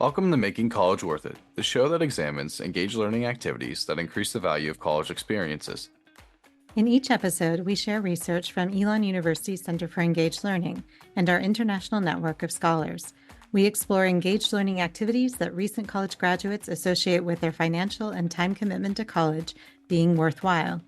Welcome to Making College Worth It, the show that examines engaged learning activities that increase the value of college experiences. In each episode, we share research from Elon University's Center for Engaged Learning and our international network of scholars. We explore engaged learning activities that recent college graduates associate with their financial and time commitment to college being worthwhile.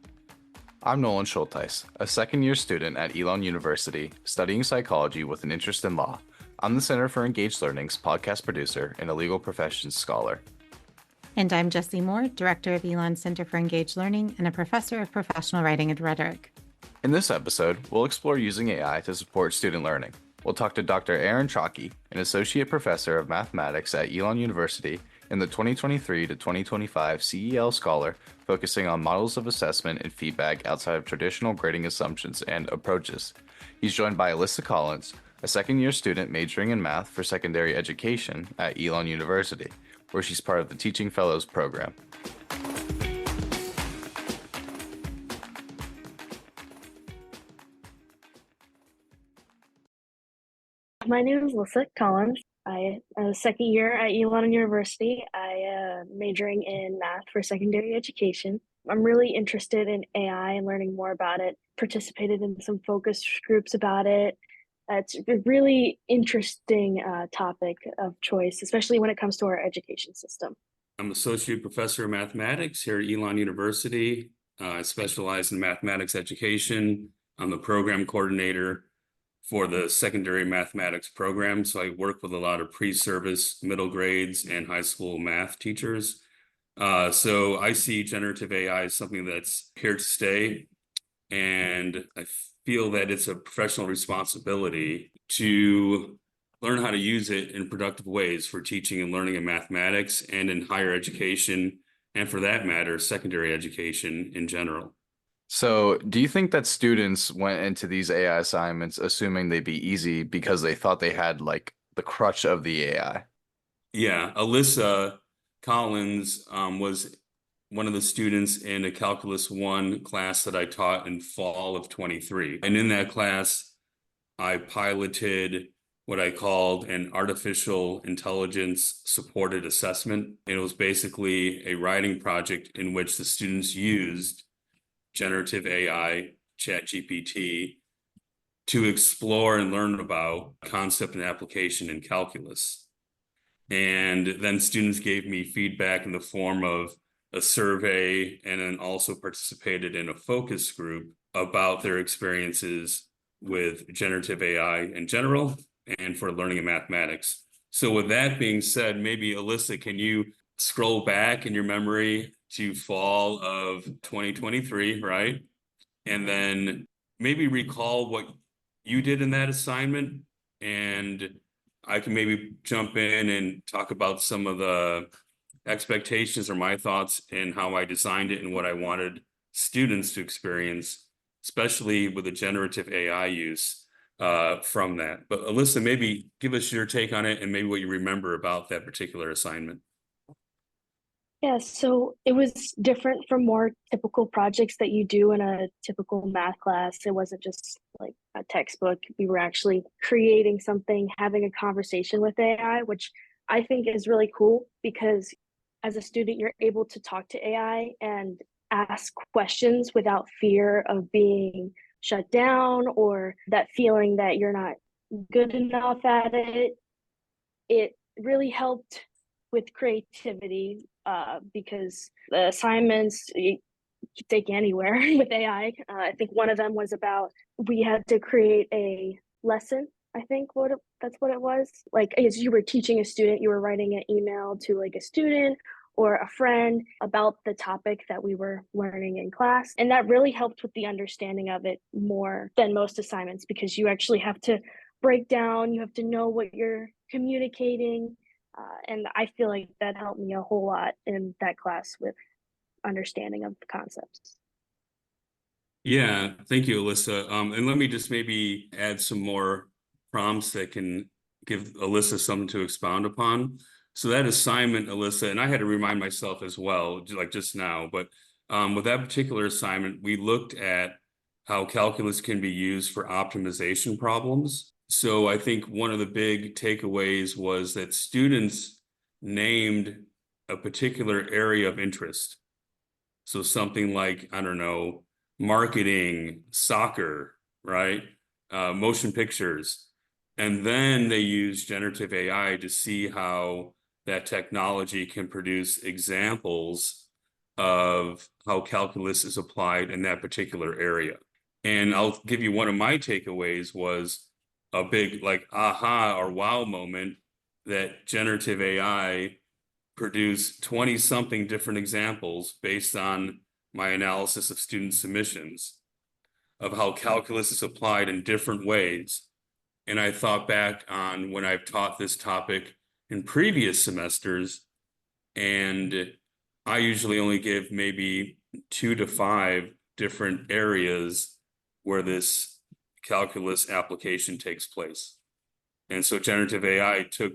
I'm Nolan Schultheis, a second-year student at Elon University, studying psychology with an interest in law. I'm the Center for Engaged Learning's podcast producer and a legal professions scholar. And I'm Jessie Moore, director of Elon's Center for Engaged Learning and a professor of professional writing and rhetoric. In this episode, we'll explore using AI to support student learning. We'll talk to Dr. Aaron Trocki, an associate professor of mathematics at Elon University and the 2023 to 2025 CEL scholar, focusing on models of assessment and feedback outside of traditional grading assumptions and approaches. He's joined by Alyssa Collins, a second-year student majoring in math for secondary education at Elon University, where she's part of the Teaching Fellows program. My name is Alyssa Collins. I am a second year at Elon University. I am majoring in math for secondary education. I'm really interested in AI and learning more about it, participated in some focus groups about it. It's a really interesting topic of choice, especially when it comes to our education system. I'm associate professor of mathematics here at Elon University. I specialize in mathematics education. I'm the program coordinator for the secondary mathematics program. So I work with a lot of pre-service, middle grades, and high school math teachers. So I see generative AI as something that's here to stay. And I feel that it's a professional responsibility to learn how to use it in productive ways for teaching and learning in mathematics and in higher education, and for that matter, secondary education in general. So, do you think that students went into these AI assignments assuming they'd be easy because they thought they had like the crutch of the AI? Yeah, Alyssa Collins was one of the students in a Calculus 1 class that I taught in fall of 23. And in that class, I piloted what I called an artificial intelligence supported assessment. It was basically a writing project in which the students used generative AI, ChatGPT, to explore and learn about concept and application in calculus. And then students gave me feedback in the form of a survey, and then also participated in a focus group about their experiences with generative AI in general and for learning in mathematics. So with that being said, maybe Alyssa, can you scroll back in your memory to fall of 2023, right? And then maybe recall what you did in that assignment, and I can maybe jump in and talk about some of the expectations or my thoughts in how I designed it and what I wanted students to experience, especially with the generative AI use from that. But Alyssa, maybe give us your take on it and maybe what you remember about that particular assignment. Yeah, so it was different from more typical projects that you do in a typical math class. It wasn't just like a textbook. We were actually creating something, having a conversation with AI, which I think is really cool because as a student, you're able to talk to AI and ask questions without fear of being shut down or that feeling that you're not good enough at it. It really helped with creativity because the assignments you could take anywhere with AI. I think one of them was about we had to create a lesson. I think that's what it was. Like as you were teaching a student, you were writing an email to like a student or a friend about the topic that we were learning in class. And that really helped with the understanding of it more than most assignments because you actually have to break down, you have to know what you're communicating. And I feel like that helped me a whole lot in that class with understanding of the concepts. Yeah, thank you, Alyssa. And let me just maybe add some more prompts that can give Alyssa something to expound upon. So that assignment, Alyssa, and I had to remind myself as well, like just now, but with that particular assignment, we looked at how calculus can be used for optimization problems. So I think one of the big takeaways was that students named a particular area of interest. So something like, I don't know, marketing, soccer, right? Motion pictures. And then they use generative AI to see how that technology can produce examples of how calculus is applied in that particular area. And I'll give you one of my takeaways was a big like aha or wow moment that generative AI produced 20 something different examples based on my analysis of student submissions of how calculus is applied in different ways. And I thought back on when I've taught this topic in previous semesters, and I usually only give maybe 2 to 5 different areas where this calculus application takes place. And so generative AI took,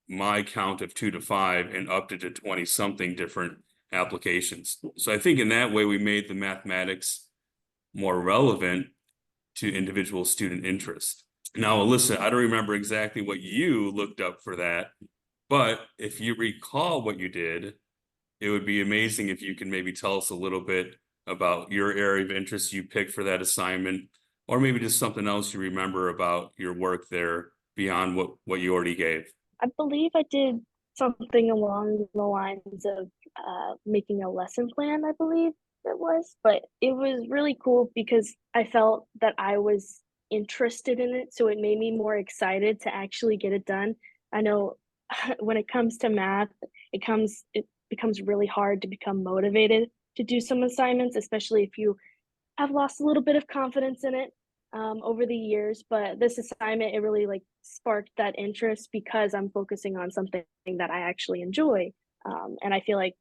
my count of 2 to 5 and upped it to 20 something different applications. So I think in that way, we made the mathematics more relevant to individual student interest. Now, Alyssa, I don't remember exactly what you looked up for that, but if you recall what you did, it would be amazing if you can maybe tell us a little bit about your area of interest you picked for that assignment, or maybe just something else you remember about your work there beyond what you already gave. I believe I did something along the lines of making a lesson plan, I believe it was, but it was really cool because I felt that I was interested in it, so it made me more excited to actually get it done. I know when it comes to math, it becomes really hard to become motivated to do some assignments, especially if you have lost a little bit of confidence in it over the years. But this assignment, it really like sparked that interest because I'm focusing on something that I actually enjoy. And I feel like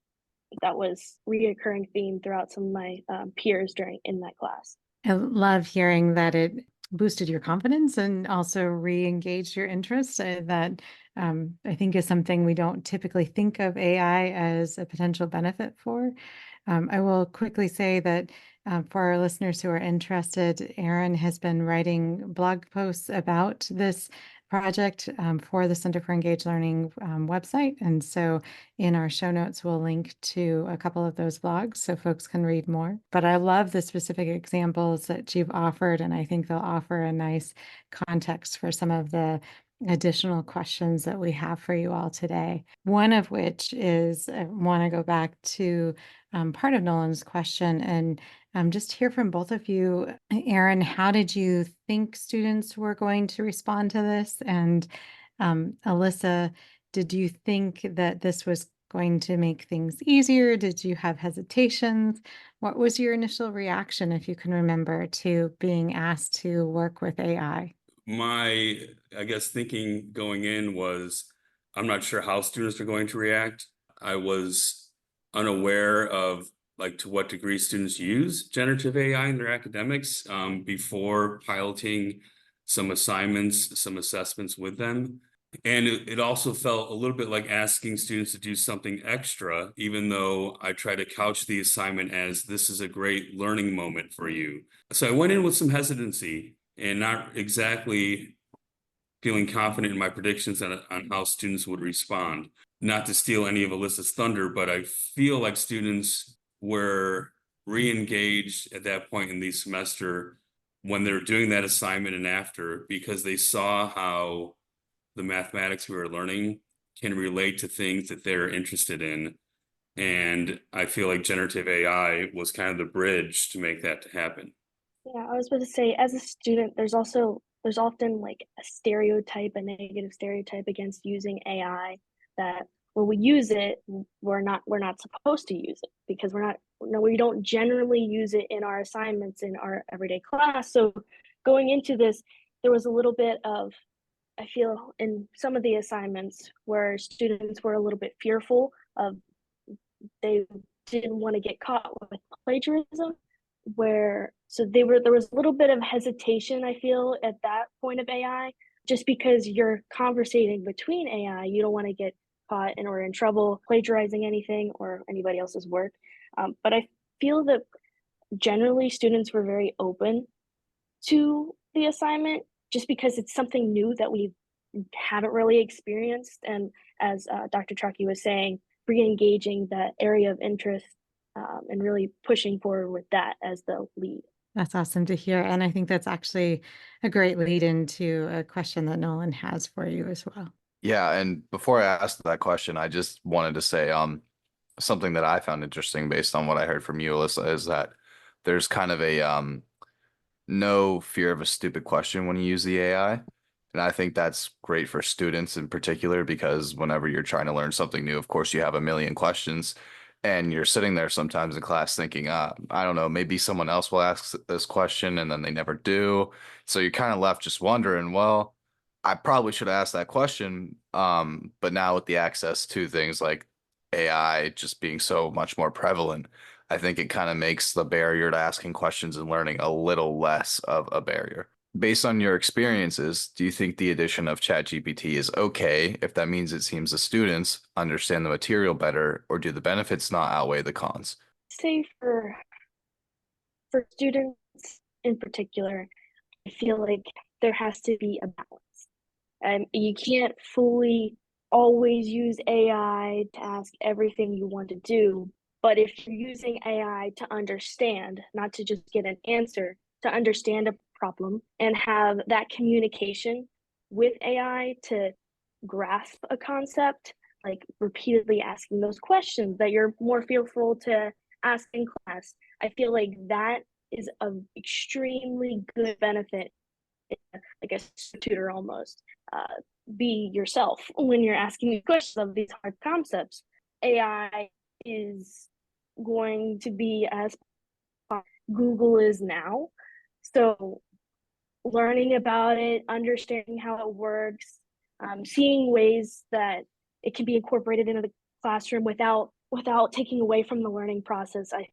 that was reoccurring theme throughout some of my peers in that class. I love hearing that it boosted your confidence and also re-engaged your interest. That I think is something we don't typically think of AI as a potential benefit for. I will quickly say that for our listeners who are interested, Aaron has been writing blog posts about this project for the Center for Engaged Learning website. And so in our show notes, we'll link to a couple of those blogs so folks can read more. But I love the specific examples that you've offered, and I think they'll offer a nice context for some of the additional questions that we have for you all today. One of which is I want to go back to part of Nolan's question and just hear from both of you. Aaron, how did you think students were going to respond to this? And Alyssa, did you think that this was going to make things easier? Did you have hesitations? What was your initial reaction, if you can remember, to being asked to work with AI? My, I guess, thinking going in was, I'm not sure how students are going to react. I was unaware of to what degree students use generative AI in their academics before piloting some assignments, some assessments with them. And it also felt a little bit like asking students to do something extra, even though I try to couch the assignment as this is a great learning moment for you. So I went in with some hesitancy and not exactly feeling confident in my predictions on how students would respond. Not to steal any of Alyssa's thunder, but I feel like students were re-engaged at that point in the semester when they're doing that assignment and after, because they saw how the mathematics we were learning can relate to things that they're interested in. And I feel like generative AI was kind of the bridge to make that happen. Yeah, I was about to say, as a student, there's often like a stereotype, a negative stereotype against using AI, that when we use it, we're not supposed to use it because we don't generally use it in our assignments in our everyday class. So going into this, there was a little bit of, I feel, in some of the assignments where students were a little bit fearful of, they didn't want to get caught with plagiarism, there was a little bit of hesitation, I feel, at that point of AI, just because you're conversating between AI, you don't want to get caught or in trouble plagiarizing anything or anybody else's work. But I feel that generally students were very open to the assignment just because it's something new that we've haven't really experienced. And as Dr. Trocki was saying, re-engaging that area of interest and really pushing forward with that as the lead. That's awesome to hear. And I think that's actually a great lead into a question that Nolan has for you as well. Yeah, and before I asked that question, I just wanted to say something that I found interesting based on what I heard from you, Alyssa, is that there's kind of a no fear of a stupid question when you use the AI. And I think that's great for students in particular because whenever you're trying to learn something new, of course, you have a million questions and you're sitting there sometimes in class thinking, I don't know, maybe someone else will ask this question and then they never do. So you're kind of left just wondering, well, I probably should have asked that question. But now with the access to things like AI just being so much more prevalent, I think it kind of makes the barrier to asking questions and learning a little less of a barrier. Based on your experiences, do you think the addition of ChatGPT is okay if that means it seems the students understand the material better, or do the benefits not outweigh the cons? Say for students in particular, I feel like there has to be a balance. You can't fully always use AI to ask everything you want to do. But if you're using AI to understand, not to just get an answer, to understand a problem and have that communication with AI to grasp a concept, like repeatedly asking those questions that you're more fearful to ask in class, I feel like that is an extremely good benefit, like a tutor almost. Be yourself when you're asking questions of these hard concepts. AI is going to be as Google is now. So learning about it, understanding how it works, seeing ways that it can be incorporated into the classroom without taking away from the learning process, I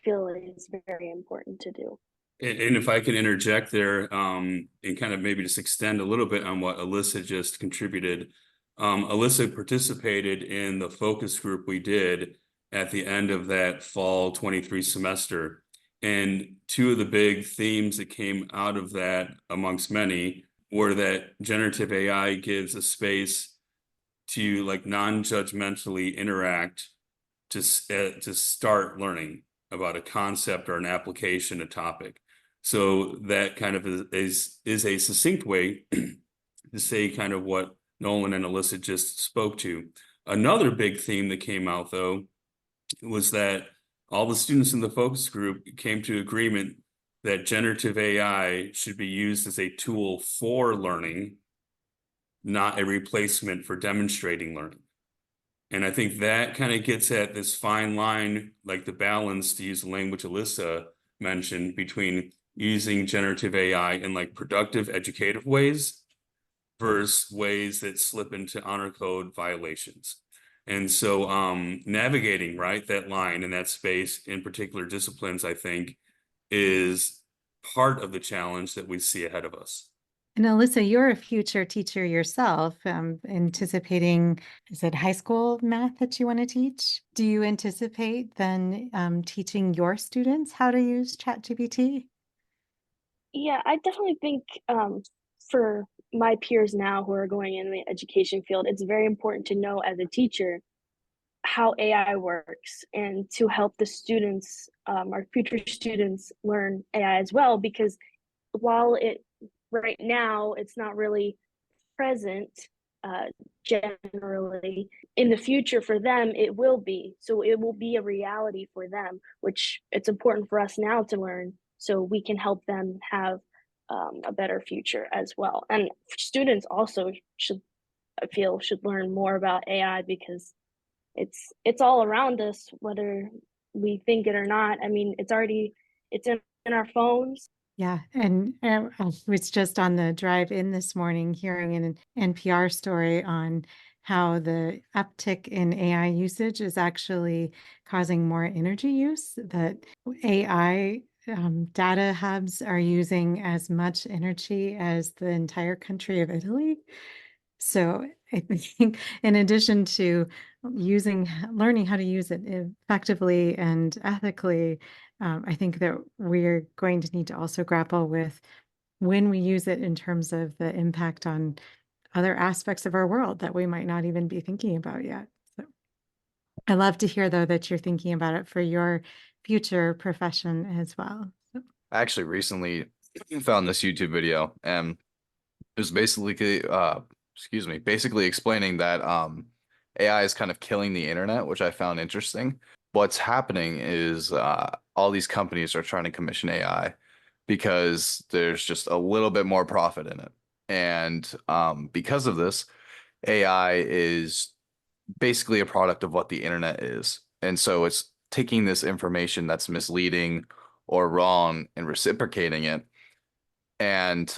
feel is very important to do. And if I can interject there, and kind of maybe just extend a little bit on what Alyssa just contributed. Alyssa participated in the focus group we did at the end of that fall 23 semester. And two of the big themes that came out of that, amongst many, were that generative AI gives a space to like non-judgmentally interact to start learning about a concept or an application, a topic. So that kind of is a succinct way to say kind of what Nolan and Alyssa just spoke to. Another big theme that came out, though, was that all the students in the focus group came to agreement that generative AI should be used as a tool for learning, not a replacement for demonstrating learning. And I think that kind of gets at this fine line, like the balance, to use the language Alyssa mentioned, between using generative AI in like productive, educative ways versus ways that slip into honor code violations. And so navigating, right, that line and that space in particular disciplines, I think, is part of the challenge that we see ahead of us. And Alyssa, you're a future teacher yourself, anticipating, is it high school math that you want to teach? Do you anticipate then teaching your students how to use ChatGPT? Yeah, I definitely think for my peers now who are going in the education field, it's very important to know as a teacher how AI works and to help the students, our future students, learn AI as well. Because while right now it's not really present generally, in the future for them it will be. So it will be a reality for them, which it's important for us now to learn so we can help them have a better future as well. And students also should, I feel, should learn more about AI because it's all around us, whether we think it or not. I mean, it's in our phones. Yeah, and I was just on the drive in this morning hearing an NPR story on how the uptick in AI usage is actually causing more energy use, that AI data hubs are using as much energy as the entire country of Italy. So I think in addition to learning how to use it effectively and ethically, I think that we're going to need to also grapple with when we use it in terms of the impact on other aspects of our world that we might not even be thinking about yet. So I love to hear, though, that you're thinking about it for your future profession as well. So. I actually recently found this YouTube video, and it was basically explaining that AI is kind of killing the internet, which I found interesting. What's happening is all these companies are trying to commission AI because there's just a little bit more profit in it. And because of this, AI is basically a product of what the internet is. And so it's taking this information that's misleading or wrong and reciprocating it. And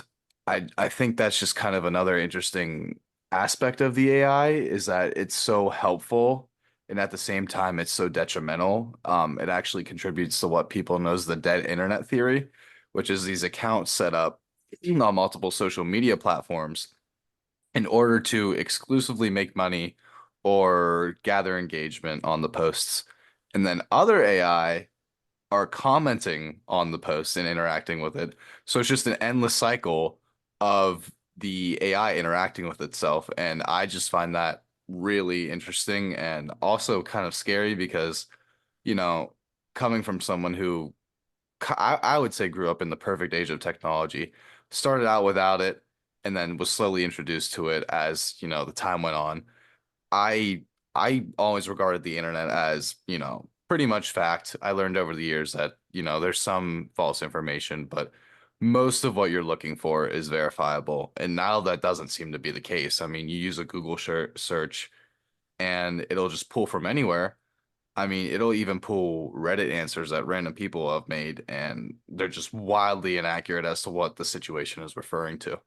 I think that's just kind of another interesting aspect of the AI is that it's so helpful and at the same time it's so detrimental. It actually contributes to what people know as the dead internet theory, which is these accounts set up on multiple social media platforms in order to exclusively make money or gather engagement on the posts. And then other AI are commenting on the post and interacting with it. So it's just an endless cycle of the AI interacting with itself. And I just find that really interesting and also kind of scary because, you know, coming from someone who I would say grew up in the perfect age of technology, started out without it, and then was slowly introduced to it as, you know, the time went on. I I always regarded the internet as, you know, pretty much fact. I learned over the years that, you know, there's some false information, but most of what you're looking for is verifiable. And now that doesn't seem to be the case. I mean, you use a Google search and it'll just pull from anywhere. I mean, it'll even pull Reddit answers that random people have made, and they're just wildly inaccurate as to what the situation is referring to.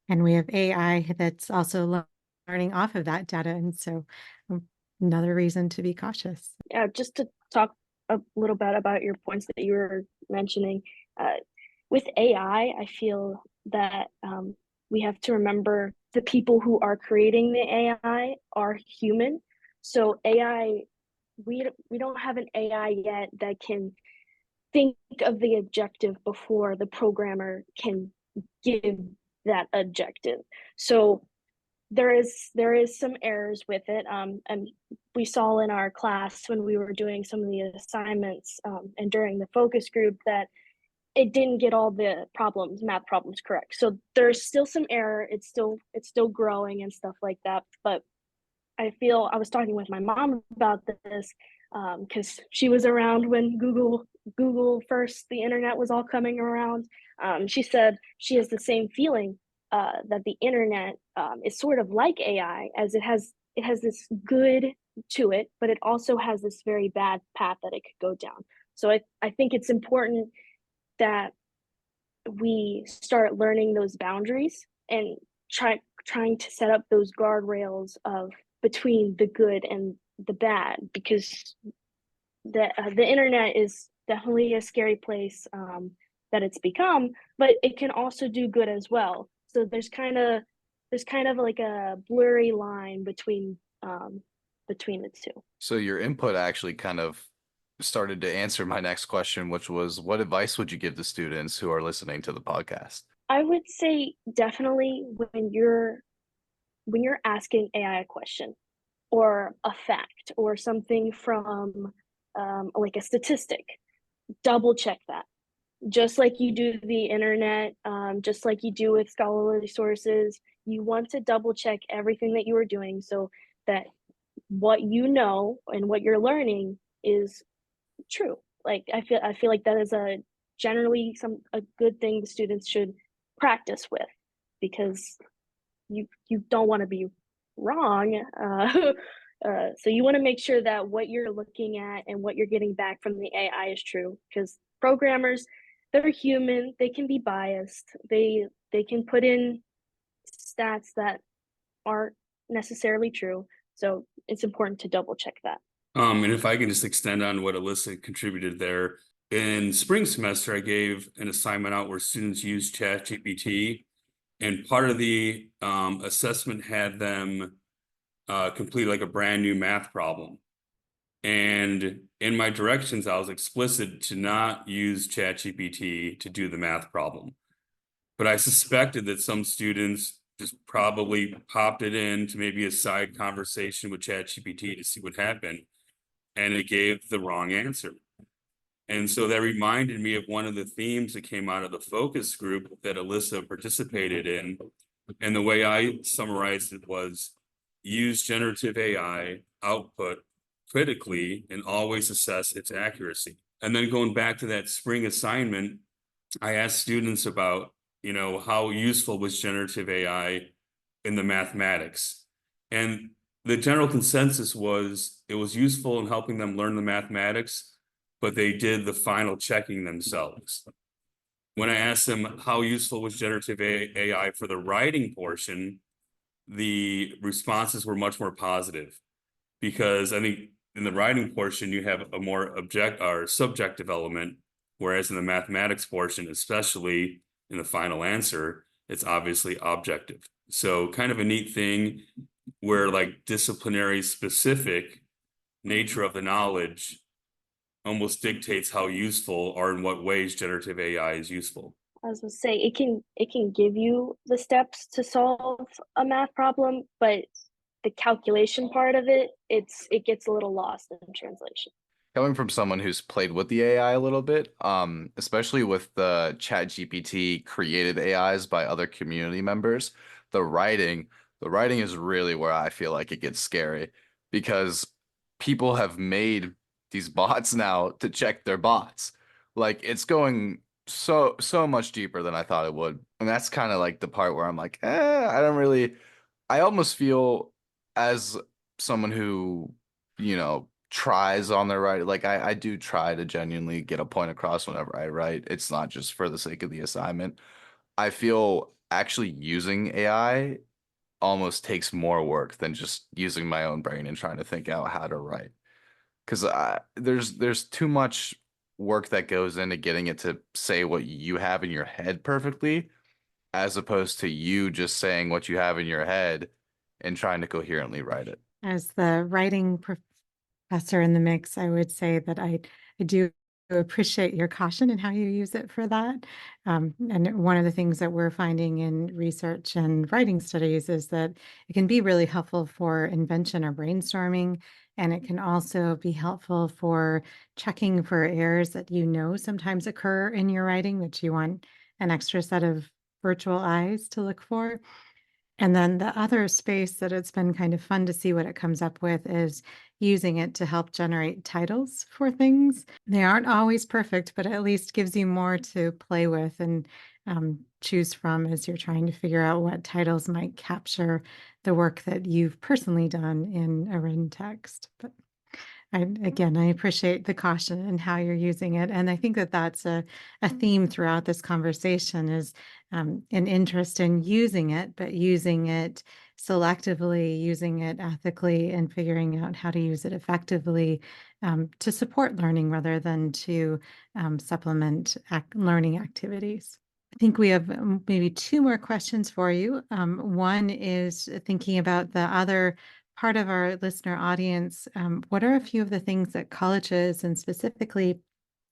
And we have AI that's also learning off of that data. And so another reason to be cautious. Yeah, just to talk a little bit about your points that you were mentioning. With AI, I feel that we have to remember the people who are creating the AI are human. So AI, we don't have an AI yet that can think of the objective before the programmer can give that objective. So there is some errors with it, and we saw in our class when we were doing some of the assignments and during the focus group that it didn't get all the math problems correct. So there's still some error. It's still growing and stuff like that. But I was talking with my mom about this because she was around when Google first, the internet was all coming around. She said she has the same feeling that the internet is sort of like AI, as it has this good to it, but it also has this very bad path that it could go down. So I think it's important that we start learning those boundaries and trying to set up those guardrails of between the good and the bad, because the internet is definitely a scary place that it's become, but it can also do good as well. So there's kind of like a blurry line between the two. So your input actually kind of started to answer my next question, which was what advice would you give to students who are listening to the podcast? I would say definitely when you're asking AI a question or a fact or something from like a statistic, double check that. Just like you do the internet, just like you do with scholarly sources, you want to double check everything that you are doing so that what you know and what you're learning is true. Like I feel like that is generally a good thing the students should practice with, because you don't want to be wrong. So you want to make sure that what you're looking at and what you're getting back from the AI is true, because programmers, they're human. They can be biased. They can put in stats that aren't necessarily true. So it's important to double check that. And if I can just extend on what Alyssa contributed there. In spring semester, I gave an assignment out where students use ChatGPT, and part of the assessment had them complete like a brand new math problem. And in my directions, I was explicit to not use ChatGPT to do the math problem. But I suspected that some students just probably popped it in to maybe a side conversation with ChatGPT to see what happened, and it gave the wrong answer. And so that reminded me of one of the themes that came out of the focus group that Alyssa participated in. And the way I summarized it was use generative AI output critically and always assess its accuracy. And then going back to that spring assignment, I asked students about, how useful was generative AI in the mathematics. And the general consensus was it was useful in helping them learn the mathematics, but they did the final checking themselves. When I asked them how useful was generative AI for the writing portion, the responses were much more positive, because I think in the writing portion, you have a more subjective element, whereas in the mathematics portion, especially in the final answer, it's obviously objective. So kind of a neat thing where like disciplinary specific nature of the knowledge almost dictates how useful or in what ways generative AI is useful. I was gonna say it can give you the steps to solve a math problem, but the calculation part of it, it gets a little lost in translation. Coming from someone who's played with the AI a little bit, especially with the ChatGPT created AIs by other community members, the writing, the writing is really where I feel like it gets scary, because people have made these bots now to check their bots. Like it's going so much deeper than I thought it would. And that's kind of like the part where I'm like, I don't really, I almost feel as someone who, tries on their writing. Like I do try to genuinely get a point across whenever I write. It's not just for the sake of the assignment. I feel actually using AI almost takes more work than just using my own brain and trying to think out how to write. Because there's too much work that goes into getting it to say what you have in your head perfectly, as opposed to you just saying what you have in your head and trying to coherently write it. As the writing professor in the mix, I would say that I do appreciate your caution and how you use it for that. And one of the things that we're finding in research and writing studies is that it can be really helpful for invention or brainstorming. And it can also be helpful for checking for errors that sometimes occur in your writing that you want an extra set of virtual eyes to look for. And then the other space that it's been kind of fun to see what it comes up with is using it to help generate titles for things. They aren't always perfect, but at least gives you more to play with and choose from as you're trying to figure out what titles might capture the work that you've personally done in a written text. But I appreciate the caution and how you're using it. And I think that that's a theme throughout this conversation is an interest in using it, but using it selectively, using it ethically, and figuring out how to use it effectively to support learning rather than to supplement learning activities. I think we have maybe two more questions for you. One is thinking about the other part of our listener audience. What are a few of the things that colleges and specifically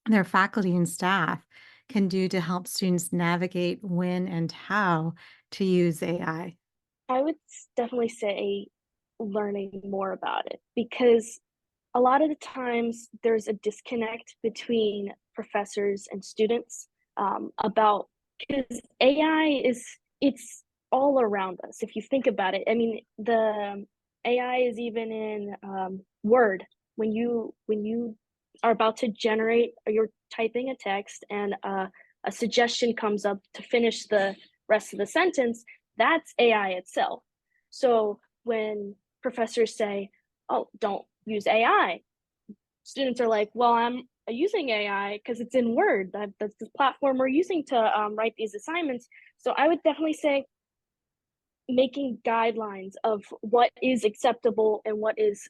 their faculty and staff can do to help students navigate when and how to use AI? I would definitely say learning more about it, because a lot of the times there's a disconnect between professors and students about, because it's all around us. If you think about it, I mean, the AI is even in Word. When you are about to generate, or you're typing a text and a suggestion comes up to finish the rest of the sentence, that's AI itself. So when professors say, oh, don't use AI, students are like, well, I'm using AI because it's in Word. That's the platform we're using to write these assignments. So I would definitely say making guidelines of what is acceptable and what is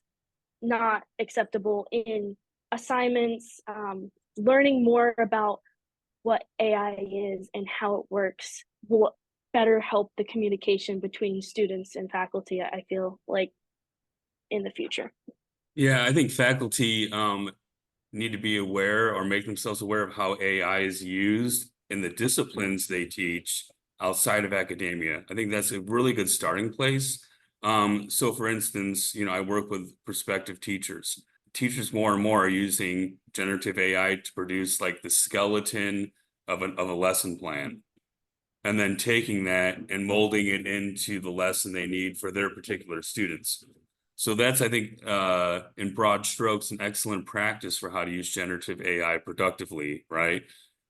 not acceptable in assignments, learning more about what AI is and how it works will better help the communication between students and faculty, I feel like, in the future. Yeah, I think faculty need to be aware or make themselves aware of how AI is used in the disciplines they teach, outside of academia. I think that's a really good starting place. So for instance, I work with prospective teachers. Teachers more and more are using generative AI to produce like the skeleton of a lesson plan, and then taking that and molding it into the lesson they need for their particular students. So that's, I think, in broad strokes, an excellent practice for how to use generative AI productively, right?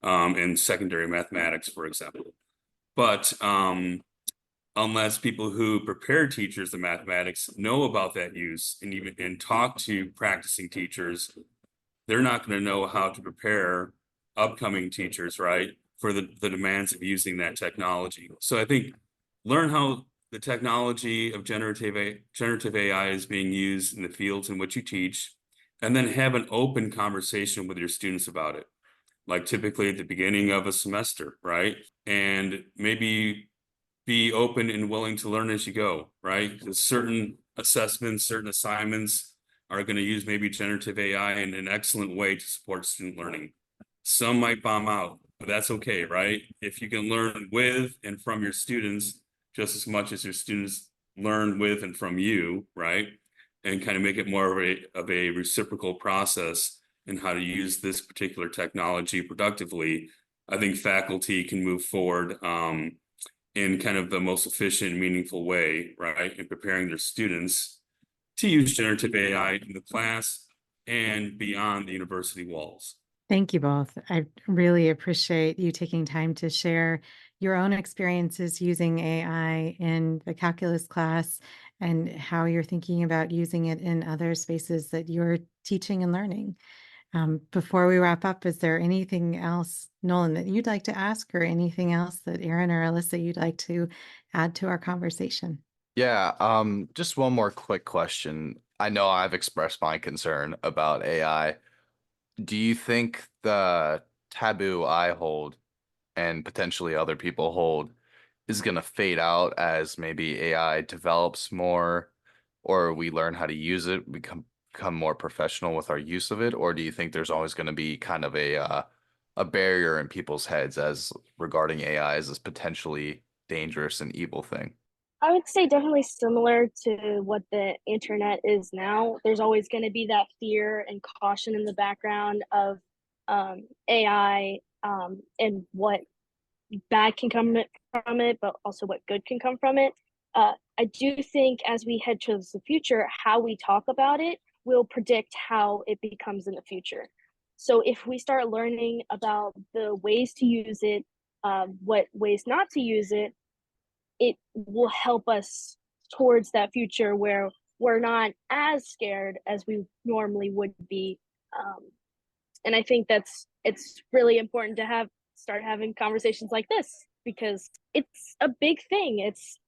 In secondary mathematics, for example. But unless people who prepare teachers in mathematics know about that use and talk to practicing teachers, they're not going to know how to prepare upcoming teachers, right, for the demands of using that technology. So I think learn how the technology of generative AI is being used in the fields in which you teach, and then have an open conversation with your students about it, like typically at the beginning of a semester, right? And maybe be open and willing to learn as you go, right? Because certain assessments, certain assignments are going to use maybe generative AI in an excellent way to support student learning. Some might bomb out, but that's okay, right? If you can learn with and from your students just as much as your students learn with and from you, right? And kind of make it more of a reciprocal process in how to use this particular technology productively, I think faculty can move forward in kind of the most efficient, meaningful way, right? In preparing their students to use generative AI in the class and beyond the university walls. Thank you both. I really appreciate you taking time to share your own experiences using AI in the calculus class and how you're thinking about using it in other spaces that you're teaching and learning. Before we wrap up, is there anything else, Nolan, that you'd like to ask, or anything else that Aaron or Alyssa you'd like to add to our conversation? Yeah, just one more quick question. I know I've expressed my concern about AI. Do you think the taboo I hold and potentially other people hold is going to fade out as maybe AI develops more, or we learn how to use it, become more professional with our use of it? Or do you think there's always going to be kind of a barrier in people's heads as regarding AI as this potentially dangerous and evil thing? I would say definitely similar to what the internet is now. There's always going to be that fear and caution in the background of AI, and what bad can come from it, but also what good can come from it. I do think as we head towards the future, how we talk about it will predict how it becomes in the future. So if we start learning about the ways to use it, what ways not to use it, it will help us towards that future where we're not as scared as we normally would be. And I think it's really important to start having conversations like this, because it's a big thing.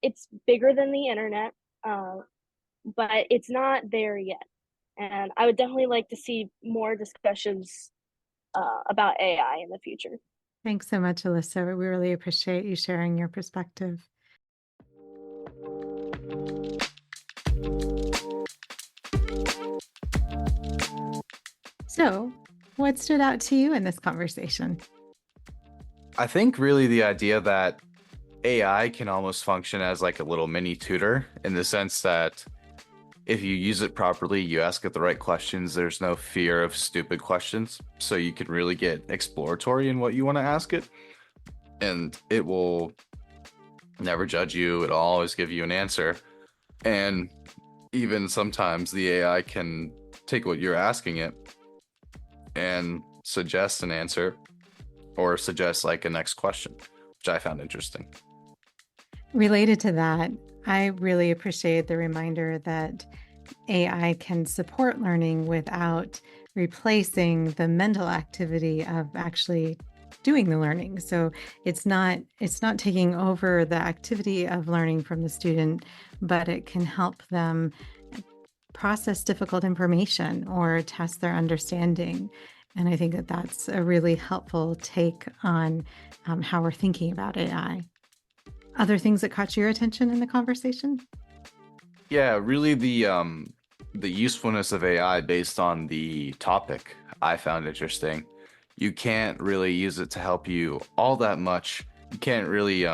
It's bigger than the internet, but it's not there yet. And I would definitely like to see more discussions about AI in the future. Thanks so much, Alyssa. We really appreciate you sharing your perspective. So, what stood out to you in this conversation? I think really the idea that AI can almost function as like a little mini tutor, in the sense that if you use it properly, you ask it the right questions, there's no fear of stupid questions. So you can really get exploratory in what you want to ask it, and it will never judge you. It'll always give you an answer. And even sometimes the AI can take what you're asking it and suggest an answer, or suggest like a next question, which I found interesting. Related to that, I really appreciate the reminder that AI can support learning without replacing the mental activity of actually doing the learning. So it's not taking over the activity of learning from the student, but it can help them process difficult information or test their understanding. And I think that that's a really helpful take on how we're thinking about AI. Other things that caught your attention in the conversation? Yeah, really the usefulness of AI based on the topic I found interesting. You can't really use it to help you all that much. You can't really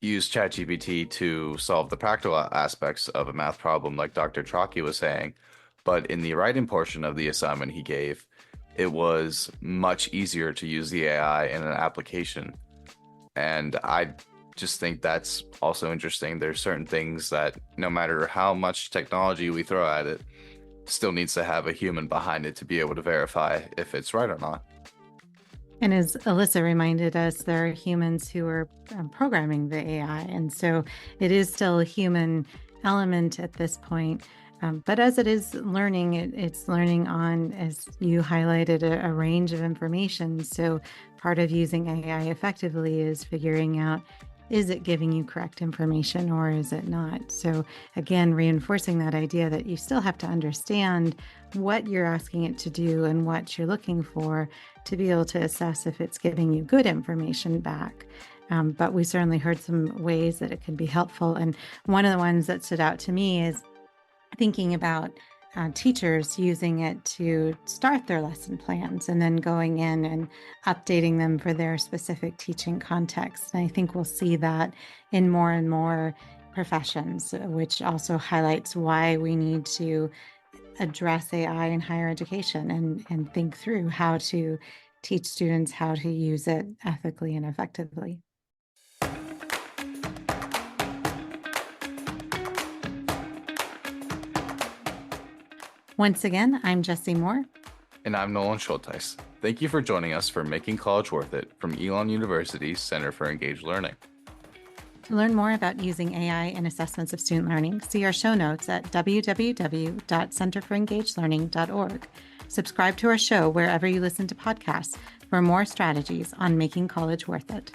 use ChatGPT to solve the practical aspects of a math problem, like Dr. Trocki was saying. But in the writing portion of the assignment he gave, it was much easier to use the AI in an application. And I just think that's also interesting. There's certain things that no matter how much technology we throw at it, still needs to have a human behind it to be able to verify if it's right or not. And as Alyssa reminded us, there are humans who are programming the AI. And so it is still a human element at this point. But as it is learning, it's learning on, as you highlighted, a range of information. So part of using AI effectively is figuring out, is it giving you correct information or is it not? So again, reinforcing that idea that you still have to understand what you're asking it to do and what you're looking for to be able to assess if it's giving you good information back. But we certainly heard some ways that it can be helpful. And one of the ones that stood out to me is thinking about teachers using it to start their lesson plans and then going in and updating them for their specific teaching context. And I think we'll see that in more and more professions, which also highlights why we need to address AI in higher education and think through how to teach students how to use it ethically and effectively. Once again, I'm Jessie Moore. And I'm Nolan Schultheis. Thank you for joining us for Making College Worth It from Elon University's Center for Engaged Learning. To learn more about using AI in assessments of student learning, see our show notes at www.centerforengagedlearning.org. Subscribe to our show wherever you listen to podcasts for more strategies on making college worth it.